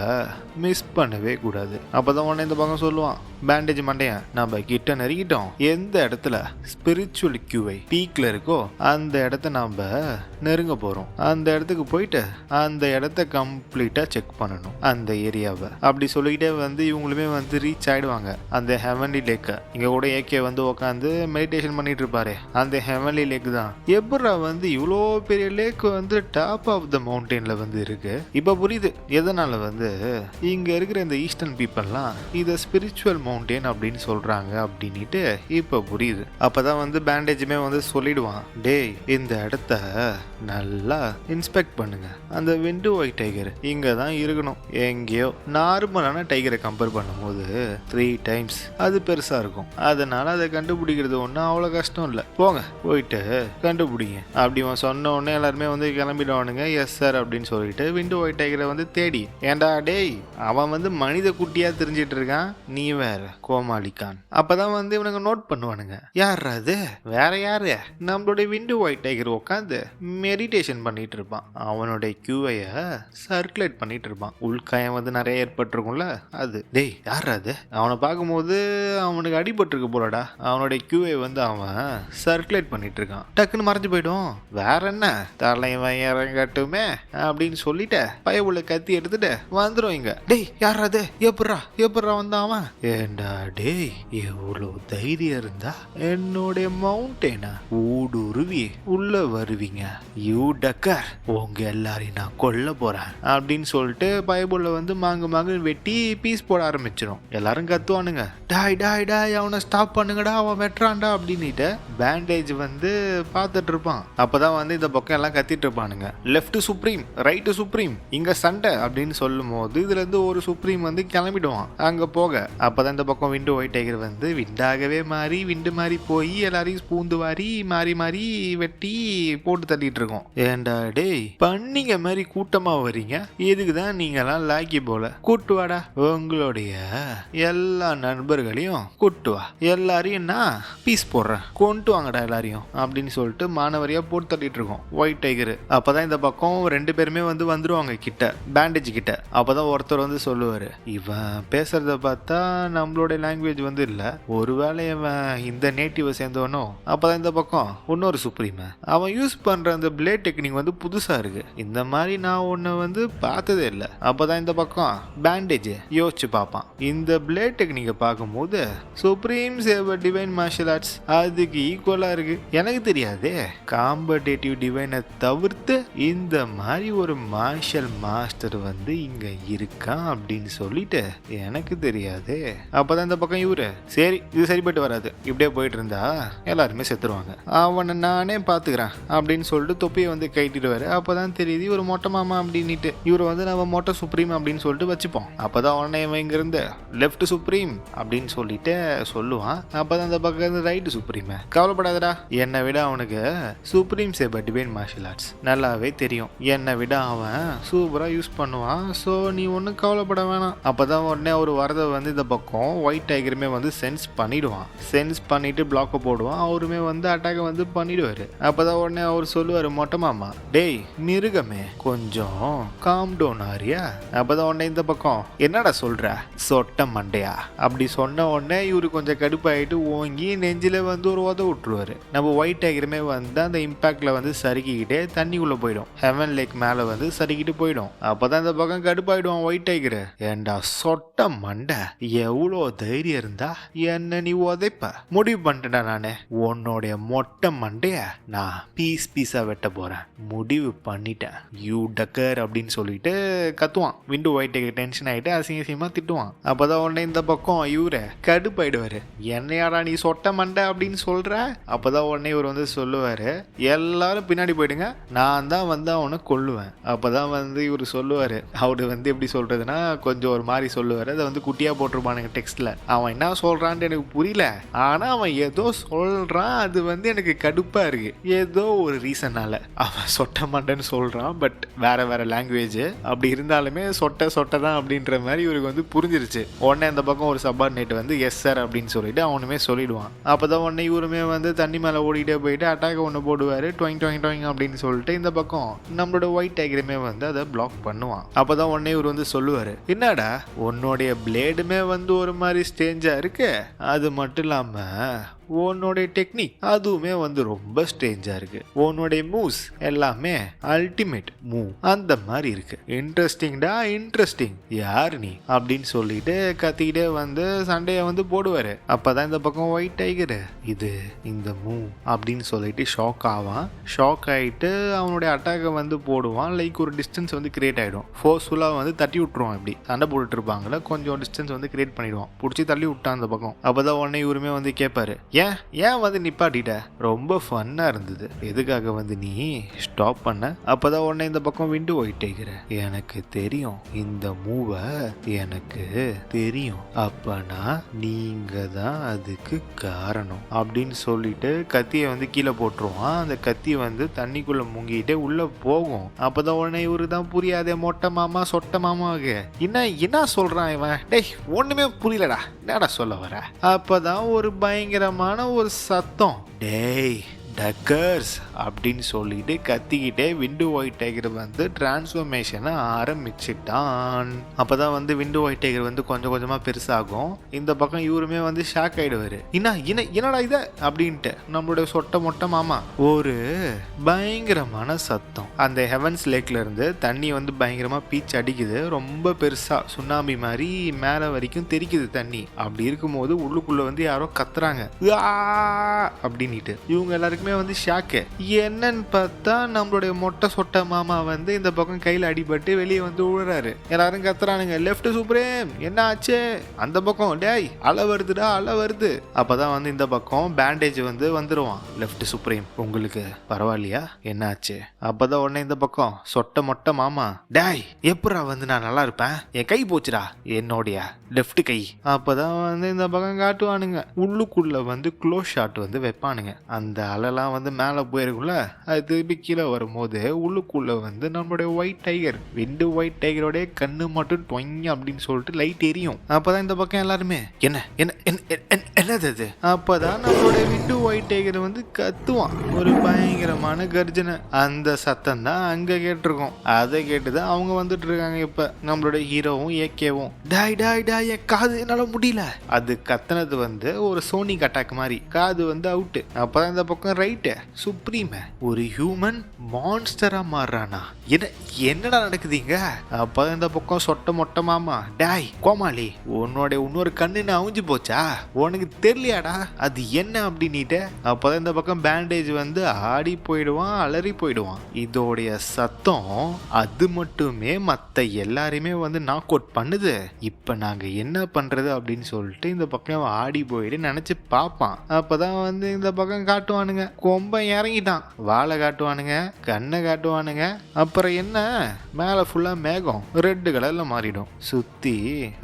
Speaker 2: மிஸ் பண்ணவே கூடாது. அப்பதான் உடனே இந்த பக்கம் சொல்லுவான் பேண்டேஜ் மண்டையன், நம்ம கிட்ட நெருங்கிட்டோம். எந்த இடத்துல ஸ்பிரிச்சுவல் கியூவை பீக்ல இருக்கோ அந்த இடத்த நம்ம நெருங்க போறோம். அந்த இடத்துக்கு போயிட்டு அந்த இடத்த கம்ப்ளீட்டா செக் பண்ணணும் அந்த ஏரியாவை. அப்படி சொல்லிக்கிட்டே வந்து இவங்களுமே வந்து ரீச் ஆயிடுவாங்க அந்த ஹெவன்லி லேக். இங்க கூட ஏகே வந்து உட்காந்து மெடிடேஷன் பண்ணிட்டு இருப்பாரு. அந்த ஹெவன்லி லேக் தான் எப்படா வந்து இவ்வளோ பெரிய லேக் வந்து டாப் ஆஃப் த மவுண்டன்ல வந்து இருக்கு. இப்ப புரியுது எதனால வந்து இங்க இருக்கிற இந்த ஈஸ்டர்ன் பீப்புள்லாம் இதை ஸ்பிரிச்சுவல் மவுண்டன் அப்படின்னு சொல்றாங்க அப்படின்ட்டு இப்ப புரியுது. அப்பதான் வந்து பேண்டேஜுமே வந்து சொல்லிடுவான், டேய் இந்த இடத்த நல்லா இன்ஸ்பெக்ட் பண்ணுங்க. அந்த விண்டு ஒயிட் டைகர் இங்க தான் இருக்கணும். எங்கேயோ நார்மலான டைகரை கம்பேர் பண்ணும்போது 3 times அது பெருசா இருக்கும். அதனால அதை கண்டுபிடிக்கிறது ஒன்றும் அவ்வளோ கஷ்டம் இல்லை. போங்க போயிட்டு கண்டுபிடிங்க அப்படி சொன்ன உடனே எல்லாருமே வந்து கிளம்பிடுவானுங்க. எஸ் சார் அப்படின்னு சொல்லிட்டு விண்டு ஒயிட் டைகரை வந்து தேடி, ஏண்டா டேய் அவன் வந்து மனித குட்டியா தெரிஞ்சிட்டு இருக்கான், நீ வேற கோமாளிக்கான். அப்பதான் வந்து இவனுங்க நோட் பண்ணுவானுங்க, யார் அது வேற யாரு, நம்மளுடைய விண்டு ஒயிட் டைகர் உட்காந்து மெடிடேஷன் பண்ணிட்டு இருப்பான். அவனுடைய கியூவைய சர்க்குலேட் பண்ணிட்டு இருப்பான். உள்காயம் வந்து நிறைய ஏற்பட்டிருக்கும்ல அது. டேய் யார் அது, அவனை பார்க்கும்போது அவனுக்கு அடிபட்டிருக்கு போலடா. அவனுடைய கியூவை வந்து அவன் சர்க்குலேட் பண்ணிட்டு இருக்கான். டக்குன்னு மறைஞ்சு போயிடும். வேற என்ன தலைவன் இறங்கட்டுமே அப்படின்னு சொல்லிட்டு பயவுள்ள கத்தி எடுத்துட்டு வந்துடும் இங்க. டேய் யார் அது, எப்படா வந்தான் அவன். ஏண்டா டேய் எவ்வளவு தைரியம் இருந்தா என்னுடைய மவுண்டேனா ஊடுருவி உள்ள வருவீங்க, யூ டக்கர், உங்க எல்லாரையும் நான் கொல்ல போறேன் அப்படின்னு சொல்லிட்டு பைபிள்ல வந்து மாங்கு வெட்டி பீஸ் போட ஆரம்பிச்சிடும். எல்லாரும் கத்துவானுங்க, டாய் டாய் டாய் அவனை ஸ்டாப் பண்ணுங்கடா, அவன் வெட்டுறான்டா அப்படின்னுட்டு பேண்டேஜ் வந்து பார்த்துட்டு இருப்பான். அப்பதான் வந்து இந்த பக்கம் எல்லாம் கத்திட்டு இருப்பானுங்க, லெஃப்ட் சுப்ரீம் ரைட் சுப்ரீம் இங்க சண்டை அப்படின்னு சொல்லும் போது இதுல இருந்து ஒரு சுப்ரீம் வந்து கிளம்பிடுவான் அங்க போக. அப்பதான் இந்த பக்கம் விண்டு ஒயிட் டைகர் வந்து விண்டாகவே மாறி விண்டு மாதிரி போய் எல்லாரையும் பூந்து வாரி மாறி வெட்டி போட்டு தள்ளிட்டு இருக்கோம். ஏண்டா டேய் பண்ணிங்க மாதிரி கூட்டமா வரீங்க, இதுக்குதான் நீங்க எல்லாம் லாக்கி போல, கூட்டு வாடா உங்களுடைய எல்லா நண்பர்களையும் கூட்டு வா, எல்லாரையும் நான் பீஸ் போடுறேன், கொண்டு வாங்கடா எல்லாரையும் அப்படின்னு சொல்லிட்டு மாணவரியா போட்டு தள்ளிட்டு இருக்கோம் ஒயிட் டைகர். அப்பதான் இந்த பக்கம் 2 பேருமே வந்து வந்துருவாங்க கிட்ட, பேண்டேஜ் கிட்ட. அப்பதான் ஒருத்தர் வந்து சொல்லுவாரு, இவன் பேசுறத பார்த்தா நம்மளுடைய லாங்குவேஜ் வந்து இல்ல, ஒருவேளை இவன் இந்த நேட்டிவ் சேர்ந்தவனோ. அப்பதான் இந்த பக்கம் இன்னொரு சுப்ரீம், அவன் யூஸ் பண்ற அந்த பிளேட் டெக்னிக் வந்து புதுசா இருக்கு, இந்த மாதிரி நான் ஒன்னு வந்து பார்த்ததே இல்லை. அப்பதான் இந்த பக்கம் பேண்டேஜ் யோசிச்சு பார்ப்பான், இந்த பிளேட் டெக்னிக்கை பார்க்கும்போது சுப்ரீம் சேவர் டிவைன் மார்ஷல் ஆர்ட்ஸ் அதுக்கு ஈக்குவலா இருக்கு. எனக்கு தெரியாதே காம்படேட்டிவ் டிவைனை தவிர்த்து இந்த மாதிரி ஒரு மார்ஷல் மாஸ்டர் வந்து இங்க இருக்கான் அப்படின்னு சொல்லிட்டு எனக்கு தெரியாதே. அப்பதான் இந்த பக்கம் இவரு, சரி இது சரிப்பட்டு வராது, இப்படியே போயிட்டு இருந்தா எல்லாருமே செத்துருவாங்க, அவனை நானே பாத்துக்கிறேன் அப்படின்னு சொல்லிட்டு தொப்பியை வந்து கைட்டிடுவாரு. அப்பதான் தெரியுது இவர் மொட்டை மாமா அப்படின்னுட்டு. இவர் வந்து நம்ம மொட்டை சுப்ரீம் அப்படின்னு சொல்லிட்டு வச்சுப்போம். அப்பதான் உடனே இவன் இங்க இருந்து லெஃப்ட் சுப்ரீம் அப்படின்னு சொல்லிட்டு சொல்லுவான். அப்பதான் அந்த பக்கம் ரைட் சுப்ரீம், கவலைப்படாதடா, என்னை விட அவனுக்கு supreme sabre divine martial arts நல்லாவே தெரியும், என்னை விட அவன் சூப்பரா யூஸ் பண்ணுவான், ஸோ நீ ஒன்றும் கவலைப்பட வேணாம். அப்பதான் உடனே அவர் வரதை வந்து இந்த பக்கம் ஒயிட் டைகருமே வந்து சென்ஸ் பண்ணிடுவான். சென்ஸ் பண்ணிட்டு பிளாக்க போடுவான். அவருமே வந்து அட்டாக் வந்து பண்ணிடுவாரு. அப்பதான் உடனே அவர் சொல்லுவாரு, மொட்டை மாமா டேய் மிருகமே கொஞ்சம் காம் டவுன் ஆரியா. அப்பதான் உடனே இந்த பக்கம், என்னடா சொல்ற சொட்ட மண்டையா அப்படி சொன்ன உடனே இவரு கொஞ்சம் கடுப்பாயிட்டு ஓங்கி நெஞ்சில வந்து ஒரு உத விட்டுருவாரு. நம்ம ஒயிட் டைகருமே வந்து அந்த இம்பாக்ட்ல வந்து சறுக்கிக்கிட்டே தண்ணிக்குள்ள போயிடும். ஹெவன் லேக் மேல வந்து சறுக்கிட்டு போயிடும். அப்பதான் இந்த பக்கம் கடுப்பாயிடுவான் ஒயிட் டைகர், ஏண்டா சொட்ட மண்டை எவ்வளோ தைரியம் இருந்தா என்ன நீ உதைப்ப, முடிவு பண்ணிட்டேன்டா நானு, உன்னோடைய மொட்டை மண்டைய நான் பீஸா வெட்ட போறேன், முடிவு பண்ணிட்டேன், யூ டக்கர் அப்படின்னு சொல்லிட்டு கத்துவான். விண்டு ஒயிட் டைகர் டென்ஷன் ஆயிட்டு அசிங்கமா திட்டுவான். அப்பதான் உடனே இந்த பக்கம் இவரு கடுப்பாயிடுவாரு, என்னையாட என்னடா நீ சொட்ட மண்டை அப்படின்னு சொல்ற. அப்பதான் உடனே இவர் வந்து சொல்லுவாரு, எல்லாரும் பின்னாடி போயிடுங்க, நான் தான் வந்து அவனை கொல்லுவேன். அப்பதான் வந்து இவர் சொல்லுவாரு, அவரு வந்து எப்படி சொல்றதுன்னா கொஞ்சம் ஒரு மாதிரி சொல்லுவாரு, அதை வந்து குட்டியா போட்டிருப்பானுங்க டெக்ஸ்ட்ல. அவன் என்ன சொல்றான்னு எனக்கு புரியல, ஆனா அவன் ஏதோ சொல்றான், அது வந்து எனக்கு கடுப்பா இருக்கு. ஏதோ ஒரு ரீசனால அவன் சொட்ட மண்டைன்னு சொல்றான், பட் வேற வேற லாங்குவேஜ். அப்படி இருந்தாலுமே சொட்ட தான் அப்படின்ற மாதிரி இவருக்கு வந்து புரிஞ்சிருச்சு. உடனே அந்த பக்கம் ஒரு சப்பார்டினேட் வந்து எஸ் சார் அப்படின்னு சொல்லிட்டு அவனுமே சொல்லிடுவான். அப்பதான் உடனே இவருமே வந்து தண்ணி மேல ஓடிட்டே போயிட்டு அட்டாக் ஒன்று போடுவாரு, டொயிங் டொயிங் டொயிங் அப்படின்னு சொல்லிட்டு இந்த பக்கம் நம்மளோட ஒயிட் டைகருமே வந்து அதை பிளாக் பண்ணுவான். அப்பதான் உடனே இவர் வந்து சொல்லுவாரு, என்னடா உன்னுடைய பிளேடுமே வந்து ஒரு மாதிரி ஸ்டேஞ்சா இருக்கு, அது மட்டும் இல்லாம உன்னுடைய டெக்னிக் அதுவுமே வந்து ரொம்ப ஸ்ட்ரேஞ்சா இருக்கு, உன்னுடைய மூவ்ஸ் எல்லாமே அல்டிமேட் மூவ் அந்த மாதிரி இருக்கு, இன்ட்ரெஸ்டிங்டா இன்ட்ரெஸ்டிங், யார் நீ அப்படின்னு சொல்லிட்டு கத்திக்கிட்டே வந்து சண்டையை வந்து போடுவாரு. அப்பதான் இந்த பக்கம் ஒயிட் டைகர் இது இந்த மூவ் அப்படின்னு சொல்லிட்டு ஷாக் ஆவான். ஷாக் ஆயிட்டு அவனுடைய அட்டாக்கை வந்து போடுவான். லைக் ஒரு டிஸ்டன்ஸ் வந்து கிரியேட் ஆயிடும், ஃபோர்ஸ்ஃபுல்லா வந்து தட்டி விட்டுருவான். இப்படி சண்டை போட்டுட்டு இருப்பாங்கல்ல, கொஞ்சம் டிஸ்டன்ஸ் வந்து கிரியேட் பண்ணிடுவான், பிடிச்சி தள்ளி விட்டான் அந்த பக்கம். அப்பதான் உடனே இவருமே வந்து கேட்பாரு, ஏன் வந்து நிப்பாட்டிட்ட, ரொம்ப ஃபன்னா இருந்தது, எதுக்காக வந்து நீ ஸ்டாப் பண்ண. அப்பதான் உடனே இந்த பக்கம் விண்டு ஒயிட் டைகர், எனக்கு தெரியும் இந்த மூவை எனக்கு தெரியும், அப்பனா நீங்க தான் அதுக்கு காரணம் அப்படின்னு சொல்லிட்டு கத்தியை வந்து கீழே போட்டுருவான். அந்த கத்தி வந்து தண்ணிக்குள்ள முங்கிட்டு உள்ள போகும். அப்பதான் உடனே இவரு தான் புரியாதே மொட்டை மாமா சொட்ட மாமாவுக்கு என்ன சொல்றான் இவன், டேய் ஒண்ணுமே புரியலடா, என்னடா சொல்ல வர. அப்பதான் ஒரு பயங்கரமான ஒரு சத்தம், டேய் டக்கர்ஸ் அப்படின்னு சொல்லிட்டு கத்திக்கிட்டே விண்டு ஒயிட் டைகர் வந்து டிரான்ஸ்ஃபர்மேஷனை ஆரம்பிச்சிட்டான். அப்பதான் வந்து விண்டு ஒயிட் டைகர் வந்து கொஞ்சம் கொஞ்சமா பெருசாகும். இந்த பக்கம் இவருமே வந்து ஷாக் ஆயிடுவாரு, என்னடா இத அப்படின்ட்டு. நம்மளுடைய சொட்ட மொட்டை மாமா ஒரு பயங்கரமான சத்தம், அந்த ஹெவன்ஸ் லேக்ல இருந்து தண்ணி வந்து பயங்கரமா பீச் அடிக்குது, ரொம்ப பெருசா சுனாமி மாதிரி மேல வரைக்கும் தெரிக்குது தண்ணி. அப்படி இருக்கும்போது உள்ளுக்குள்ள வந்து யாரோ கத்துறாங்க அப்படின்ட்டு. இவங்க எல்லாருக்கும் வந்து ஷாக்கு. என்னன்னு பார்த்தா நம்மளுடைய மொட்டை சொட்ட மாமா வந்து இந்த பக்கம் கையில அடிபட்டு வெளியே வந்து விழுறாரு. எல்லாரும் கத்துறானுங்க, லெஃப்ட் சுப்ரீம் என்ன ஆச்சு, அந்த பக்கம் டேய் அலை வருதுடா அலை வருது. அப்பதான் வந்து இந்த பக்கம் பேண்டேஜ் வந்து வந்துருவான். லெஃப்ட் சுப்ரீம் உங்களுக்கு பரவாயில்லையா, என்ன ஆச்சு. அப்பதான் உடனே இந்த பக்கம் சொட்ட மொட்டை மாமா, டேய் எப்படா வந்து நான் நல்லா இருப்பேன், என் கை போச்சுடா, என்னோடைய லெஃப்ட் கை. அப்பதான் வந்து இந்த பக்கம் காட்டுவானுங்க, உள்ளுக்குள்ள வந்து க்ளோஸ் ஷாட் வந்து வைப்பானுங்க. அந்த அலை வந்து மேல போயிருக்குள்ள அது திருப்பி கீழே வரும்போது உள்ளுக்குள்ள வந்து நம்மளுடைய ஒயிட் டைகர் விண்டு ஒயிட் டைகரோட கண்ணு மட்டும் டொய்ங்க அப்படின்னு சொல்லிட்டு லைட் எரியும். அப்பதான் இந்த பக்கம் எல்லாருமே என்னது அது. அப்பதான் நம்மளுடைய விண்டு ஒயிட் டைகர் வந்து கத்துவான், ஒரு பயங்கரமான கர்ஜனை. அந்த சத்தம் தான் அங்க கேட்டிருக்கோம். அதை கேட்டுதான் அவங்க வந்துட்டு இருக்காங்க. இப்ப நம்மளோட ஹீரோவும் ஏகேவும், டாய் டாய் டாய் என் காது என்னால முடியல. அது கத்துனது வந்து ஒரு சோனிக் அட்டாக் மாதிரி, காது வந்து அவுட். அப்பதான் இந்த பக்கம் ரைட் சுப்ரீம் ஒரு ஹியூமன் மான்ஸ்டரா மாறுறானா, என்னடா நடக்குதுங்க. அப்ப இந்த பக்கம் சொட்ட மொட்டை மாமா, டாய் கோமாளி உன்னோட இன்னொரு கண்ணு அவிஞ்சு போச்சா, உனக்கு தெரியலையாடா அது என்ன அப்படின்னுட்டு. அப்பதான் இந்த பக்கம் பேண்டேஜ் வந்து ஆடி போயிடுவான், அலறி போயிடுவான். இதோடைய சத்தம் அது மட்டுமே மத்த எல்லாருமே வந்து நாக் அவுட் பண்ணுது. இப்ப நாங்க என்ன பண்றது அப்படின்னு சொல்லிட்டு இந்த பக்கம் ஆடி போயிட்டு நினைச்சு பார்ப்பான். அப்பதான் வந்து இந்த பக்கம் காட்டுவானுங்க, கொம்பன் இறங்கிட்டான், வாழை காட்டுவானுங்க, கண்ணை காட்டுவானுங்க. அப்புறம் என்ன, மேல ஃபுல்லா மேகம் ரெட் கலர்ல மாறிடும், சுத்தி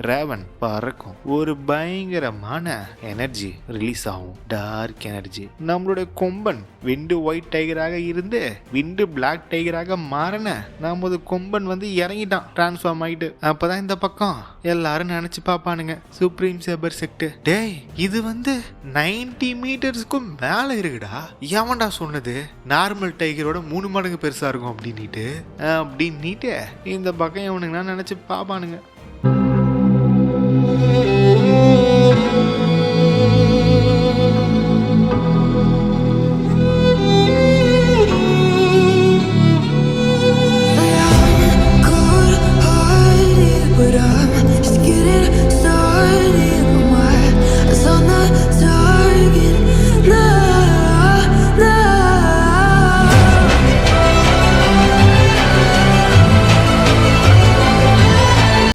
Speaker 2: ரேவன் பறக்கும், ஒரு பயங்கரமான எனர்ஜி ரிலீஸ் ஆகும், டார்க் எனர்ஜி. நம்மளுடைய கொம்பன் விண்டு ஒயிட் டைகராக இருந்து விண்டு பிளாக் டைகராக மாறின நமது கொம்பன் வந்து இறங்கிட்டான், டிரான்ஸ்ஃபார்ம் ஆயிட்டு. அப்பதான் இந்த பக்கம் எல்லாரும் நினைச்சு பாப்பானுங்க, சுப்ரீம் சேபர் செக்ட், டேய் இது வந்து 90 மீட்டர்ஸ்க்கும் மேல இருக்குடா, ஏன்டா சொன்னது நார்மல் டைகரோட 3 மடங்கு பெருசா இருக்கும் அப்படின்ட்டு இந்த பக்கம் இவனுங்க நினைச்சு பாப்பானுங்க.